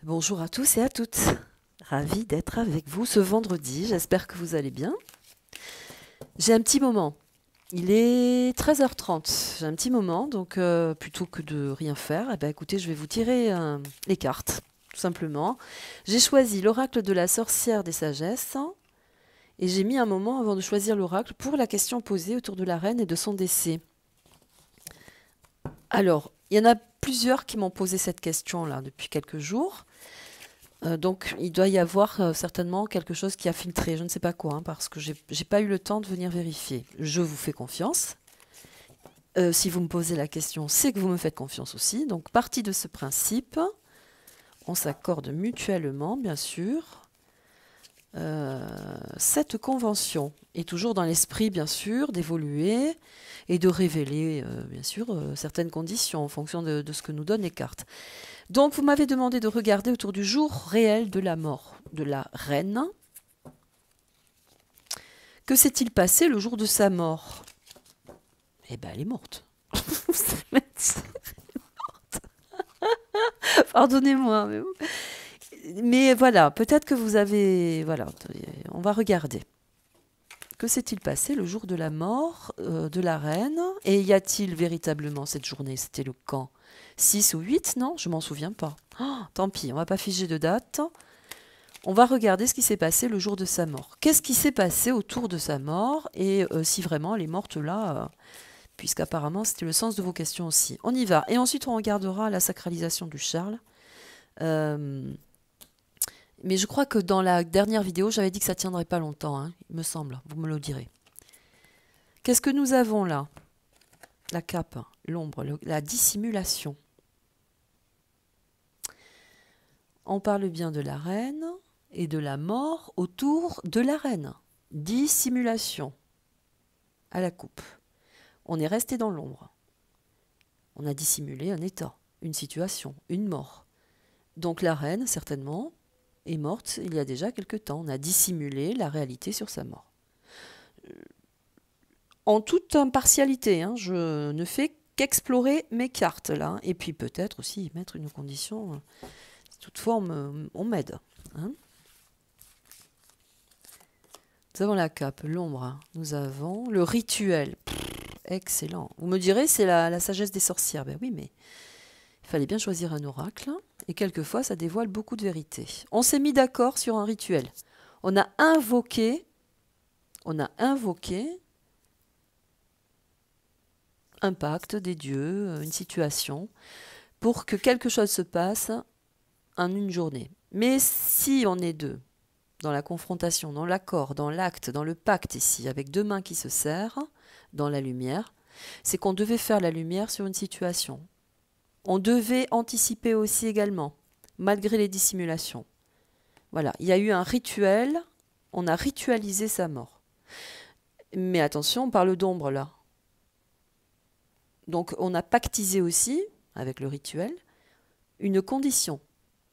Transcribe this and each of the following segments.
Bonjour à tous et à toutes. Ravie d'être avec vous ce vendredi. J'espère que vous allez bien. J'ai un petit moment. Il est 13h30. J'ai un petit moment, donc plutôt que de rien faire, eh ben, écoutez, je vais vous tirer les cartes, tout simplement. J'ai choisi l'oracle de la sorcière des sagesses et j'ai mis un moment avant de choisir l'oracle pour la question posée autour de la reine et de son décès. Alors, il y en a plusieurs qui m'ont posé cette question-là depuis quelques jours. Donc, il doit y avoir certainement quelque chose qui a filtré, je ne sais pas quoi, hein, parce que j'ai pas eu le temps de venir vérifier. Je vous fais confiance. Si vous me posez la question, c'est que vous me faites confiance aussi. Donc, partie de ce principe, on s'accorde mutuellement, bien sûr, cette convention est toujours dans l'esprit, bien sûr, d'évoluer et de révéler, bien sûr, certaines conditions en fonction de ce que nous donnent les cartes. Donc, vous m'avez demandé de regarder autour du jour réel de la mort de la reine. Que s'est-il passé le jour de sa mort? Eh ben, elle est morte. Pardonnez-moi. Mais voilà, peut-être que vous avez... Voilà, on va regarder. Que s'est-il passé le jour de la mort de la reine? Et y a-t-il véritablement cette journée? C'était le quand? 6 ou 8? Non, je m'en souviens pas. Oh, tant pis, on va pas figer de date. On va regarder ce qui s'est passé le jour de sa mort. Qu'est-ce qui s'est passé autour de sa mort? Et si vraiment elle est morte là, puisqu'apparemment c'était le sens de vos questions aussi. On y va. Et ensuite on regardera la sacralisation du Charles. Mais je crois que dans la dernière vidéo, j'avais dit que ça tiendrait pas longtemps, hein, il me semble. Vous me le direz. Qu'est-ce que nous avons là? La cape, l'ombre, la dissimulation. On parle bien de la reine et de la mort autour de la reine. Dissimulation à la coupe. On est resté dans l'ombre. On a dissimulé un état, une situation, une mort. Donc la reine, certainement, est morte il y a déjà quelque temps. On a dissimulé la réalité sur sa mort. En toute impartialité, hein, je ne fais qu'explorer mes cartes là. Et puis peut-être aussi y mettre une condition. Toutefois, on m'aide. Hein. Nous avons la cape, l'ombre. Nous avons le rituel. Excellent. Vous me direz, c'est la sagesse des sorcières. Ben oui, mais il fallait bien choisir un oracle. Et quelquefois, ça dévoile beaucoup de vérités. On s'est mis d'accord sur un rituel. On a invoqué un pacte des dieux, une situation, pour que quelque chose se passe en une journée. Mais si on est deux, dans la confrontation, dans l'accord, dans l'acte, dans le pacte ici, avec deux mains qui se serrent, dans la lumière, c'est qu'on devait faire la lumière sur une situation. On devait anticiper aussi également, malgré les dissimulations. Voilà, il y a eu un rituel, on a ritualisé sa mort. Mais attention, on parle d'ombre là. Donc on a pactisé aussi, avec le rituel, une condition.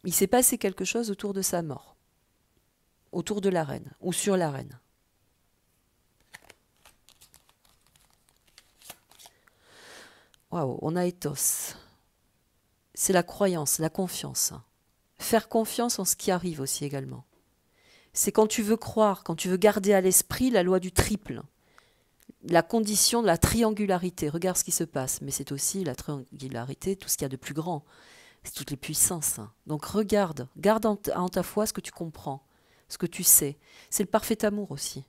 Il s'est passé quelque chose autour de sa mort, autour de la reine, ou sur la reine. Waouh, on a ethos. C'est la croyance, la confiance. Faire confiance en ce qui arrive aussi également. C'est quand tu veux croire, quand tu veux garder à l'esprit la loi du triple, la condition de la triangularité. Regarde ce qui se passe, mais c'est aussi la triangularité, tout ce qu'il y a de plus grand. C'est toutes les puissances. Donc regarde, garde en ta foi ce que tu comprends, ce que tu sais. C'est le parfait amour aussi.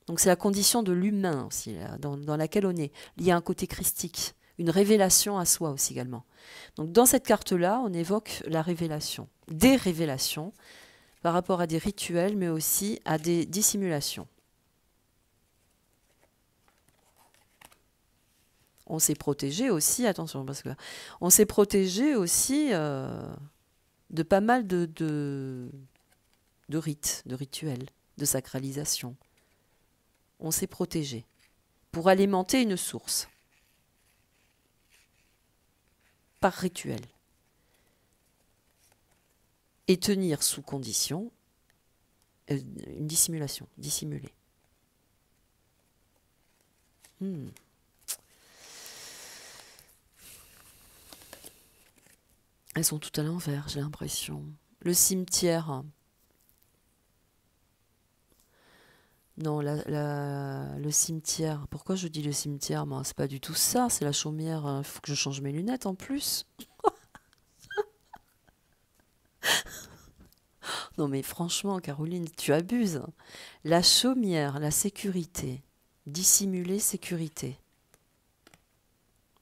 Donc c'est la condition de l'humain aussi, dans laquelle on est. Il y a un côté christique, une révélation à soi aussi également. Donc dans cette carte-là, on évoque la révélation, des révélations par rapport à des rituels, mais aussi à des dissimulations. On s'est protégé aussi, attention, parce que on s'est protégé aussi de pas mal de rites, de rituels, de sacralisation. On s'est protégé pour alimenter une source par rituel et tenir sous condition une dissimulation, dissimuler. Elles sont toutes à l'envers, j'ai l'impression. Le cimetière. Non, le cimetière. Pourquoi je dis le cimetière? Moi, c'est pas du tout ça, c'est la chaumière. Il faut que je change mes lunettes en plus. Non, mais franchement, Caroline, tu abuses. La chaumière, la sécurité. Dissimuler, sécurité.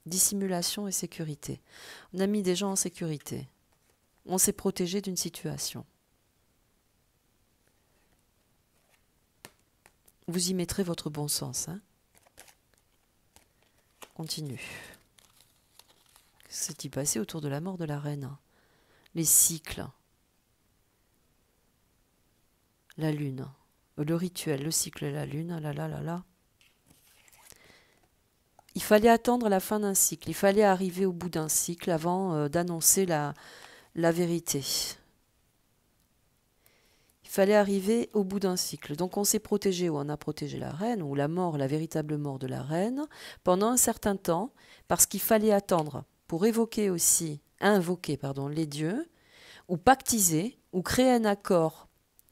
Dissimulation et sécurité. On a mis des gens en sécurité. On s'est protégé d'une situation. Vous y mettrez votre bon sens. Hein. Continue. Qu'est-ce qui s'est passé autour de la mort de la reine? Les cycles. La lune. Le rituel, le cycle et la lune. Là, là, là, là. Il fallait attendre la fin d'un cycle. Il fallait arriver au bout d'un cycle avant d'annoncer la vérité. Il fallait arriver au bout d'un cycle. Donc on s'est protégé, ou on a protégé la reine, ou la mort, la véritable mort de la reine, pendant un certain temps, parce qu'il fallait attendre pour invoquer les dieux, ou pactiser, ou créer un accord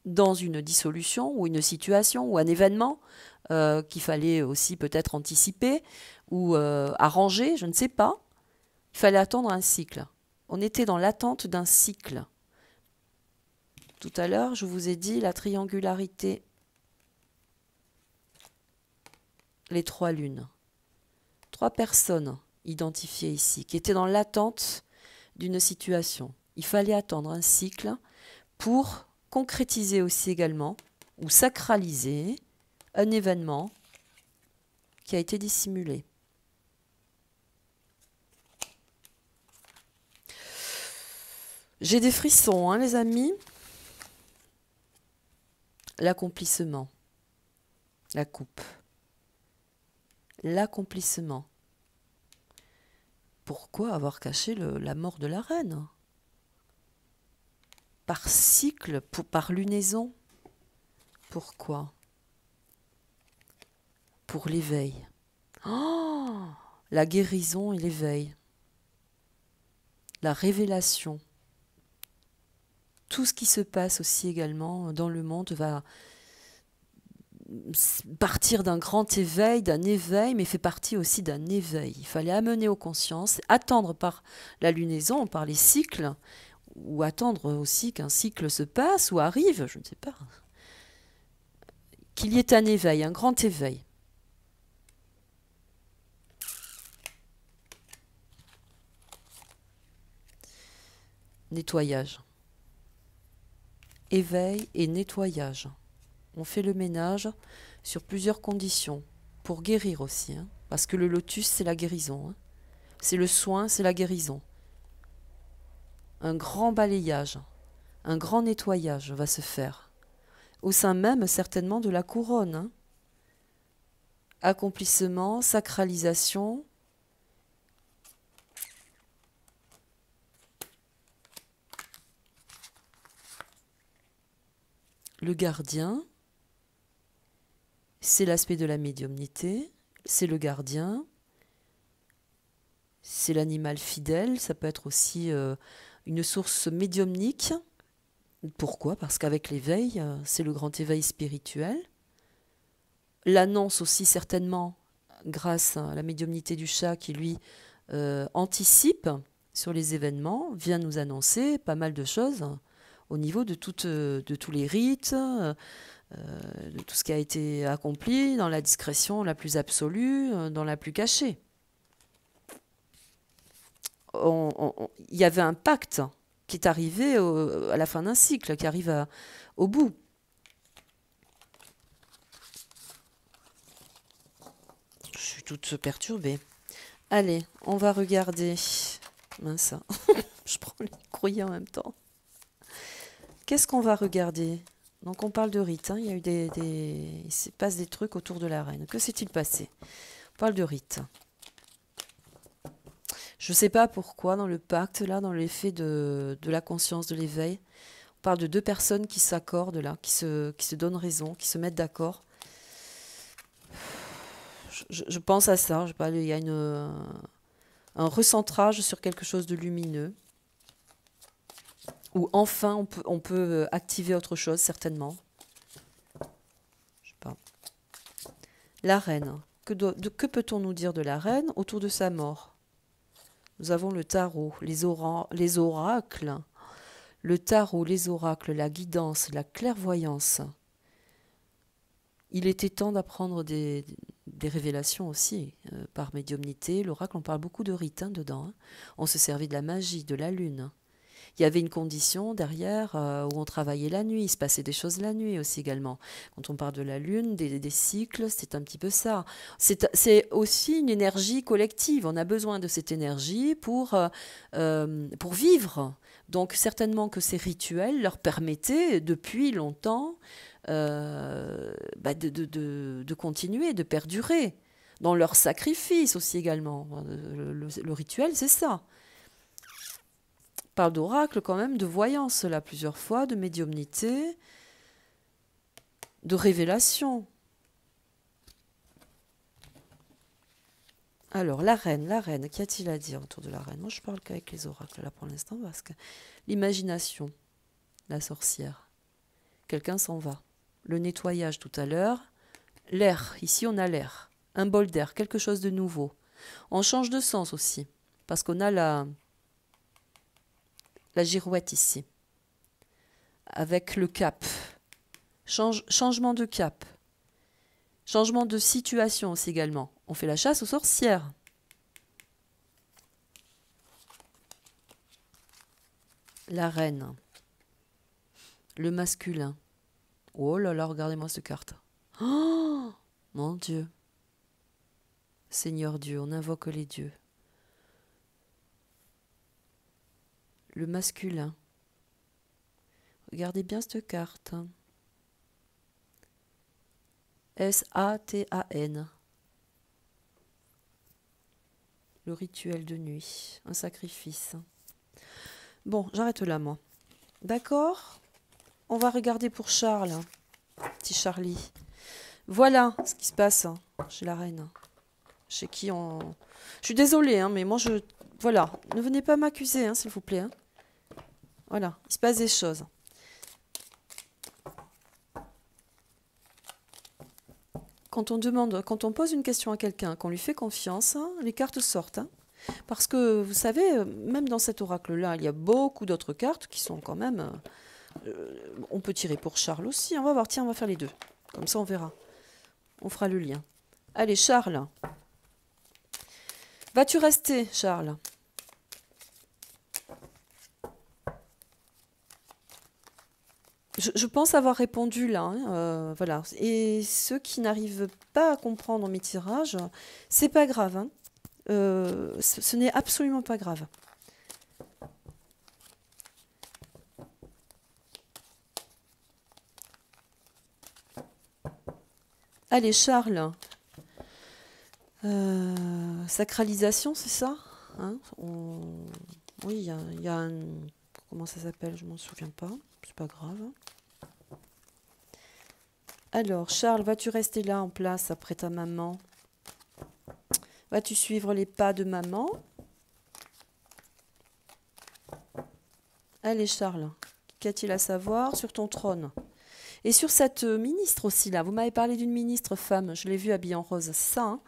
dans une dissolution, ou une situation, ou un événement qu'il fallait aussi peut-être anticiper, ou arranger, je ne sais pas. Il fallait attendre un cycle. On était dans l'attente d'un cycle. Tout à l'heure, je vous ai dit la triangularité. Les 3 lunes. 3 personnes identifiées ici, qui étaient dans l'attente d'une situation. Il fallait attendre un cycle pour concrétiser aussi également, ou sacraliser, un événement qui a été dissimulé. J'ai des frissons, hein, les amis. L'accomplissement. La coupe. L'accomplissement. Pourquoi avoir caché la mort de la reine? Par cycle, par lunaison. Pourquoi? Pour l'éveil. Oh, la guérison et l'éveil. La révélation. Tout ce qui se passe aussi également dans le monde va partir d'un grand éveil, mais fait partie aussi d'un éveil. Il fallait amener aux consciences, attendre par la lunaison, par les cycles, ou attendre aussi qu'un cycle se passe ou arrive, je ne sais pas. Qu'il y ait un éveil, un grand éveil. Nettoyage. Éveil et nettoyage. On fait le ménage sur plusieurs conditions, pour guérir aussi. Hein, parce que le lotus, c'est la guérison. Hein. C'est le soin, c'est la guérison. Un grand balayage, un grand nettoyage va se faire. Au sein même, certainement, de la couronne. Hein. Accomplissement, sacralisation. Le gardien, c'est l'aspect de la médiumnité, c'est le gardien, c'est l'animal fidèle, ça peut être aussi une source médiumnique. Pourquoi? Parce qu'avec l'éveil, c'est le grand éveil spirituel. L'annonce aussi certainement grâce à la médiumnité du chat qui lui anticipe sur les événements, vient nous annoncer pas mal de choses au niveau de tous les rites, de tout ce qui a été accompli dans la discrétion la plus absolue, dans la plus cachée. Il y avait un pacte qui est arrivé à la fin d'un cycle, qui arrive au bout. Je suis toute perturbée. Allez, on va regarder. Mince, je prends les courriers en même temps. Qu'est-ce qu'on va regarder? Donc on parle de rite, hein. Il y a eu il se passe des trucs autour de la reine. Que s'est-il passé? On parle de rite. Je ne sais pas pourquoi, dans le pacte, là, dans l'effet de la conscience, de l'éveil, on parle de 2 personnes qui s'accordent, là, qui se donnent raison, qui se mettent d'accord. Je pense à ça, je sais pas, il y a un recentrage sur quelque chose de lumineux. Ou enfin, on peut activer autre chose, certainement. Je sais pas. La reine. Que peut-on nous dire de la reine autour de sa mort? Nous avons le tarot, les oracles. Le tarot, les oracles, la guidance, la clairvoyance. Il était temps d'apprendre des révélations aussi, par médiumnité. L'oracle, on parle beaucoup de rites dedans. Hein. On se servait de la magie, de la lune. Il y avait une condition derrière où on travaillait la nuit, il se passait des choses la nuit aussi également. Quand on parle de la lune, des cycles, c'est un petit peu ça. C'est aussi une énergie collective, on a besoin de cette énergie pour vivre. Donc certainement que ces rituels leur permettaient depuis longtemps de continuer, de perdurer. Dans leur sacrifice aussi également. Le rituel, c'est ça. Parle d'oracle quand même, de voyance là plusieurs fois, de médiumnité, de révélation. Alors, la reine, qu'y a-t-il à dire autour de la reine? Moi, je parle qu'avec les oracles là pour l'instant, parce que l'imagination, la sorcière, quelqu'un s'en va. Le nettoyage tout à l'heure, l'air, ici on a l'air, un bol d'air, quelque chose de nouveau. On change de sens aussi, parce qu'on a la girouette ici, avec le cap. Changement de cap. Changement de situation aussi également. On fait la chasse aux sorcières. La reine. Le masculin. Oh là là, regardez-moi cette carte. Oh mon Dieu. Seigneur Dieu, on invoque les dieux. Le masculin. Regardez bien cette carte. Satan. Le rituel de nuit. Un sacrifice. Bon, j'arrête là, moi. D'accord? On va regarder pour Charles. Petit Charlie. Voilà ce qui se passe chez la reine. Chez qui on... Je suis désolée, hein, mais moi, Voilà. Ne venez pas m'accuser, hein, s'il vous plaît. Hein. Voilà. Il se passe des choses. Quand on pose une question à quelqu'un, qu'on lui fait confiance, hein, les cartes sortent. Hein. Parce que, vous savez, même dans cet oracle-là, il y a beaucoup d'autres cartes qui sont quand même... on peut tirer pour Charles aussi. On va voir, tiens, on va faire les deux. Comme ça, on verra. On fera le lien. Allez, Charles. Vas-tu rester, Charles? Je pense avoir répondu là. Hein, voilà. Et ceux qui n'arrivent pas à comprendre mes tirages, c'est pas grave. Hein. Ce n'est absolument pas grave. Allez, Charles. Sacralisation, c'est ça hein Oui, il y a un... Comment ça s'appelle? Je m'en souviens pas. C'est pas grave. Alors, Charles, vas-tu rester là en place après ta maman? Vas-tu suivre les pas de maman? Allez, Charles, qu'a-t-il à savoir sur ton trône? Et sur cette ministre aussi, là. Vous m'avez parlé d'une ministre femme. Je l'ai vue habillée en rose. C'est ça, hein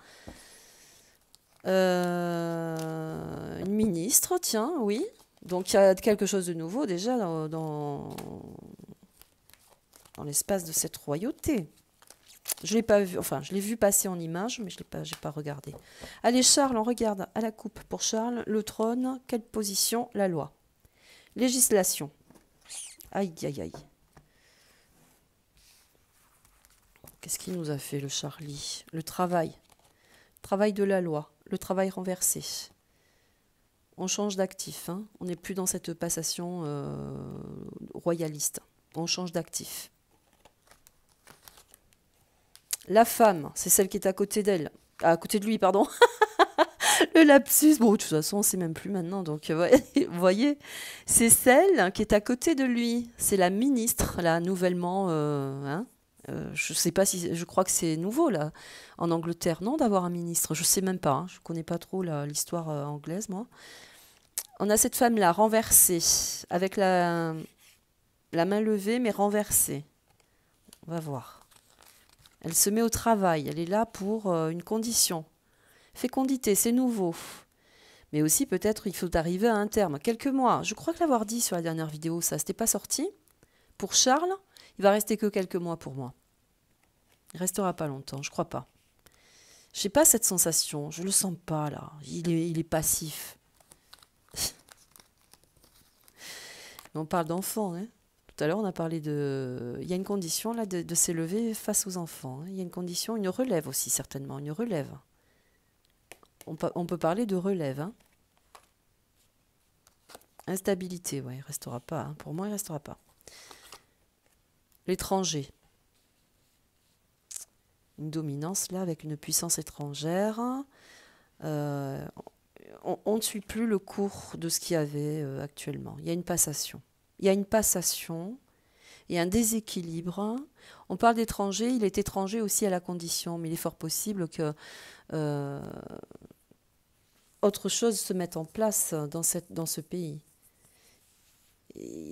une ministre, tiens, oui. Donc, il y a quelque chose de nouveau déjà dans l'espace de cette royauté. Je l'ai pas vu, enfin, je l'ai vu passer en image, mais j'ai pas regardé. Allez, Charles, on regarde à la coupe pour Charles. Le trône, quelle position? La loi. Législation. Aïe, aïe, aïe. Qu'est-ce qu'il nous a fait, le Charlie? Le travail. Travail de la loi. Le travail renversé. On change d'actif. Hein. On n'est plus dans cette passation royaliste. On change d'actif. La femme, c'est celle qui est à côté d'elle. À côté de lui, pardon. Le lapsus, bon, de toute façon, on ne sait même plus maintenant. Donc, vous voyez, c'est celle qui est à côté de lui. C'est la ministre, là, nouvellement. Hein, je sais pas si... Je crois que c'est nouveau, là, en Angleterre, non, d'avoir un ministre. Je sais même pas. Hein, je connais pas trop l'histoire anglaise, moi. On a cette femme-là renversée, avec la main levée mais renversée. On va voir. Elle se met au travail, elle est là pour une condition. Fécondité, c'est nouveau. Mais aussi peut-être il faut arriver à un terme. Quelques mois, je crois que l'avoir dit sur la dernière vidéo, ça, c'était pas sorti. Pour Charles, il va rester que quelques mois pour moi. Il restera pas longtemps, je crois pas. J'ai pas cette sensation, je le sens pas là. Il est passif. On parle d'enfants, hein. Tout à l'heure, on a parlé de... Il y a une condition là de s'élever face aux enfants, hein. Il y a une condition, une relève aussi certainement, une relève. On peut parler de relève, hein. Instabilité, ouais, il restera pas, hein. Pour moi, il restera pas. L'étranger. Une dominance là avec une puissance étrangère. On ne suit plus le cours de ce qu'il y avait actuellement. Il y a une passation. Il y a une passation et un déséquilibre. On parle d'étranger, il est étranger aussi à la condition, mais il est fort possible que autre chose se mette en place dans ce pays.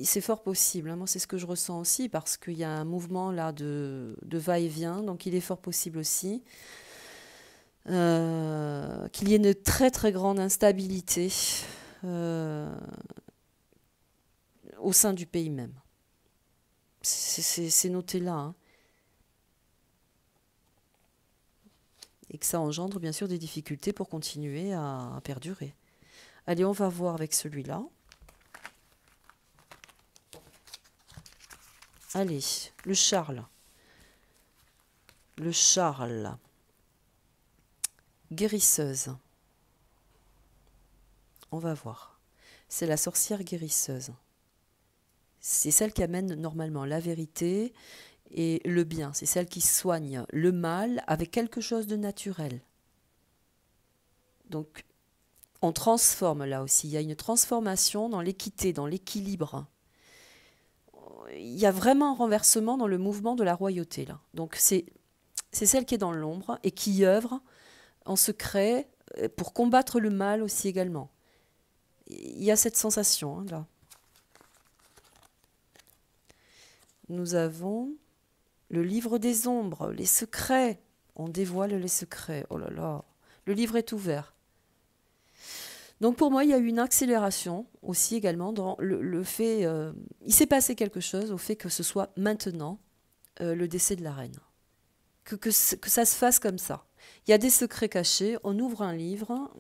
C'est fort possible, hein. Moi c'est ce que je ressens aussi, parce qu'il y a un mouvement là de va-et-vient, donc il est fort possible aussi qu'il y ait une très très grande instabilité au sein du pays même. C'est noté là, hein. Et que ça engendre bien sûr des difficultés pour continuer à perdurer. Allez, on va voir avec celui-là. Allez, le Charles. Le Charles. Guérisseuse. On va voir. C'est la sorcière guérisseuse. C'est celle qui amène normalement la vérité et le bien. C'est celle qui soigne le mal avec quelque chose de naturel. Donc, on transforme là aussi. Il y a une transformation dans l'équité, dans l'équilibre. Il y a vraiment un renversement dans le mouvement de la royauté là. Donc, c'est celle qui est dans l'ombre et qui œuvre en secret pour combattre le mal aussi également. Il y a cette sensation, hein, là. Nous avons le livre des ombres, les secrets. On dévoile les secrets. Oh là là. Le livre est ouvert. Donc pour moi, il y a eu une accélération aussi également dans le fait... il s'est passé quelque chose au fait que ce soit maintenant le décès de la reine. Que ça se fasse comme ça. Il y a des secrets cachés, on ouvre un livre,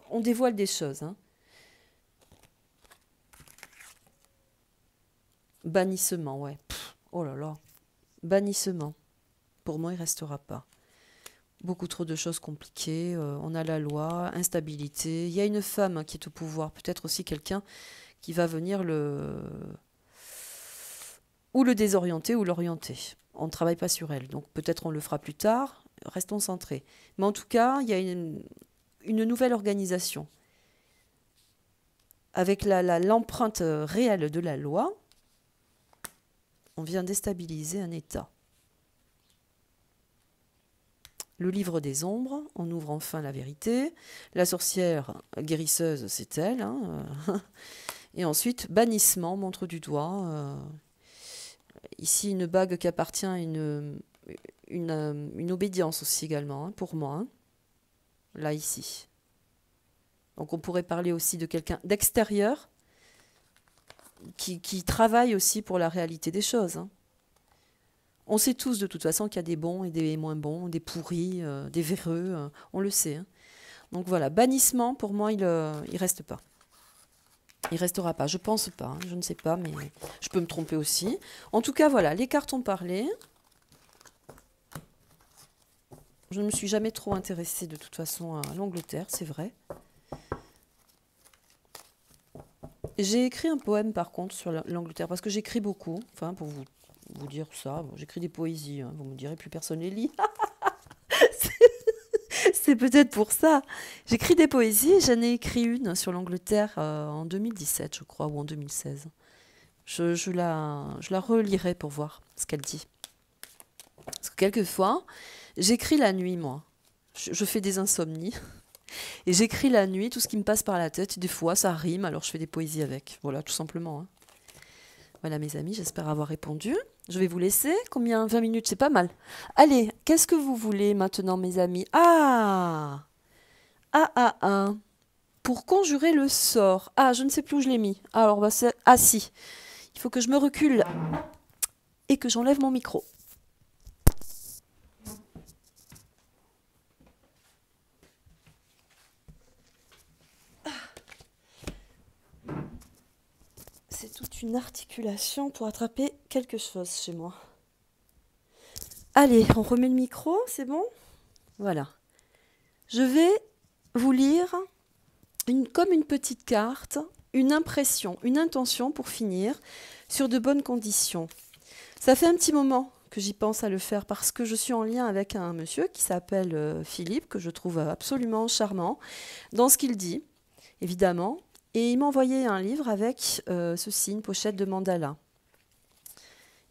on dévoile des choses, hein. Bannissement, ouais. Oh là là. Bannissement. Pour moi, il ne restera pas. Beaucoup trop de choses compliquées. On a la loi, instabilité. Il y a une femme qui est au pouvoir. Peut-être aussi quelqu'un qui va venir ou le désorienter ou l'orienter. On ne travaille pas sur elle. Donc peut-être on le fera plus tard. Restons centrés. Mais en tout cas, il y a une nouvelle organisation. Avec l'empreinte réelle de la loi, on vient déstabiliser un État. Le livre des ombres, on ouvre enfin la vérité. La sorcière guérisseuse, c'est elle, hein. Et ensuite, bannissement, montre du doigt. Ici, une bague qui appartient à une obédience aussi également, hein, pour moi. Hein. Là, ici. Donc on pourrait parler aussi de quelqu'un d'extérieur qui travaille aussi pour la réalité des choses. Hein. On sait tous de toute façon qu'il y a des bons et des moins bons, des pourris, des véreux, on le sait. Hein. Donc voilà, bannissement, pour moi, il reste pas. Il restera pas, je pense pas, hein, je ne sais pas, mais je peux me tromper aussi. En tout cas, voilà, les cartes ont parlé. Je ne me suis jamais trop intéressée de toute façon à l'Angleterre, c'est vrai. J'ai écrit un poème par contre sur l'Angleterre, parce que j'écris beaucoup, enfin pour vous dire ça, j'écris des poésies, hein, vous me direz plus personne les lit. C'est peut-être pour ça. J'écris des poésies, j'en ai écrit une sur l'Angleterre en 2017 je crois, ou en 2016. Je la relirai pour voir ce qu'elle dit. Parce que quelquefois, j'écris la nuit moi, je fais des insomnies. Et j'écris la nuit tout ce qui me passe par la tête. Des fois, ça rime, alors je fais des poésies avec. Voilà, tout simplement. Hein. Voilà, mes amis, j'espère avoir répondu. Je vais vous laisser. Combien? 20 minutes, c'est pas mal. Allez, qu'est-ce que vous voulez maintenant, mes amis? Ah! Ah, ah, ah. Pour conjurer le sort. Ah, je ne sais plus où je l'ai mis. Alors, bah, ah, si. Il faut que je me recule et que j'enlève mon micro. C'est toute une articulation pour attraper quelque chose chez moi. Allez, on remet le micro, c'est bon? Voilà. Je vais vous lire comme une petite carte, une impression, une intention pour finir sur de bonnes conditions. Ça fait un petit moment que j'y pense à le faire parce que je suis en lien avec un monsieur qui s'appelle Philippe, que je trouve absolument charmant dans ce qu'il dit, évidemment. Et il m'a envoyé un livre avec ceci, une pochette de mandala.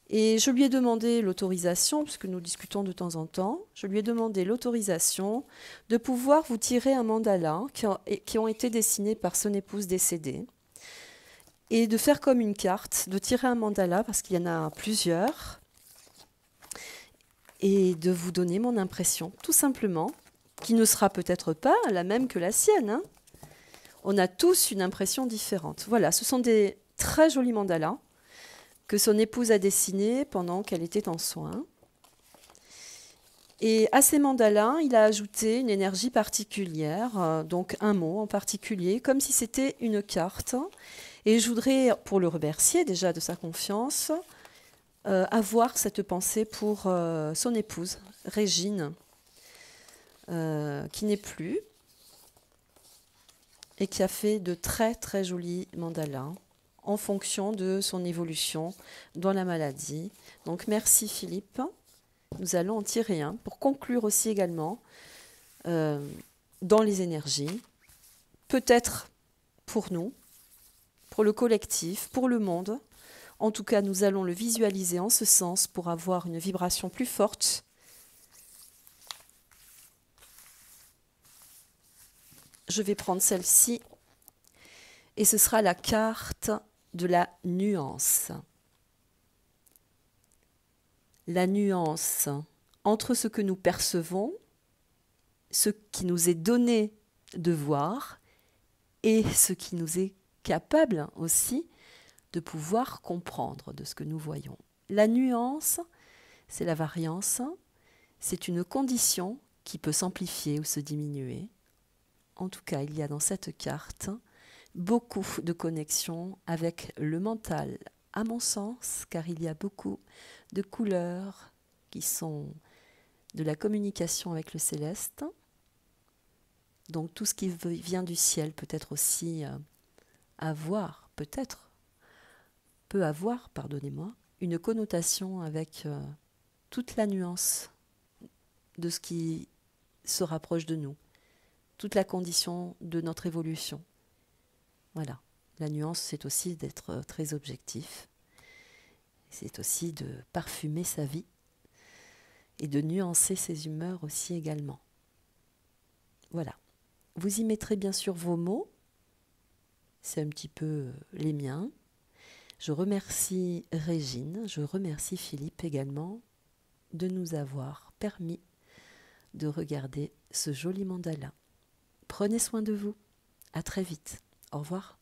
Et je lui ai demandé l'autorisation, puisque nous discutons de temps en temps, je lui ai demandé l'autorisation de pouvoir vous tirer un mandala qui ont été dessinés par son épouse décédée, et de faire comme une carte, de tirer un mandala, parce qu'il y en a plusieurs, et de vous donner mon impression, tout simplement, qui ne sera peut-être pas la même que la sienne. Hein. On a tous une impression différente. Voilà, ce sont des très jolis mandalas que son épouse a dessinés pendant qu'elle était en soins. Et à ces mandalas, il a ajouté une énergie particulière, donc un mot en particulier, comme si c'était une carte. Et je voudrais, pour le remercier déjà de sa confiance, avoir cette pensée pour son épouse, Régine, qui n'est plus, et qui a fait de très très jolis mandalas en fonction de son évolution dans la maladie. Donc merci Philippe. Nous allons en tirer un pour conclure aussi également dans les énergies, peut-être pour nous, pour le collectif, pour le monde. En tout cas, nous allons le visualiser en ce sens pour avoir une vibration plus forte. Je vais prendre celle-ci et ce sera la carte de la nuance. La nuance entre ce que nous percevons, ce qui nous est donné de voir et ce qui nous est capable aussi de pouvoir comprendre de ce que nous voyons. La nuance, c'est la variance, c'est une condition qui peut s'amplifier ou se diminuer. En tout cas, il y a dans cette carte beaucoup de connexions avec le mental, à mon sens, car il y a beaucoup de couleurs qui sont de la communication avec le céleste. Donc tout ce qui vient du ciel peut être aussi peut avoir, pardonnez-moi, une connotation avec toute la nuance de ce qui se rapproche de nous, toute la condition de notre évolution. Voilà, la nuance, c'est aussi d'être très objectif, c'est aussi de parfumer sa vie et de nuancer ses humeurs aussi également. Voilà, vous y mettrez bien sûr vos mots, c'est un petit peu les miens. Je remercie Régine, je remercie Philippe également de nous avoir permis de regarder ce joli mandala. Prenez soin de vous. À très vite. Au revoir.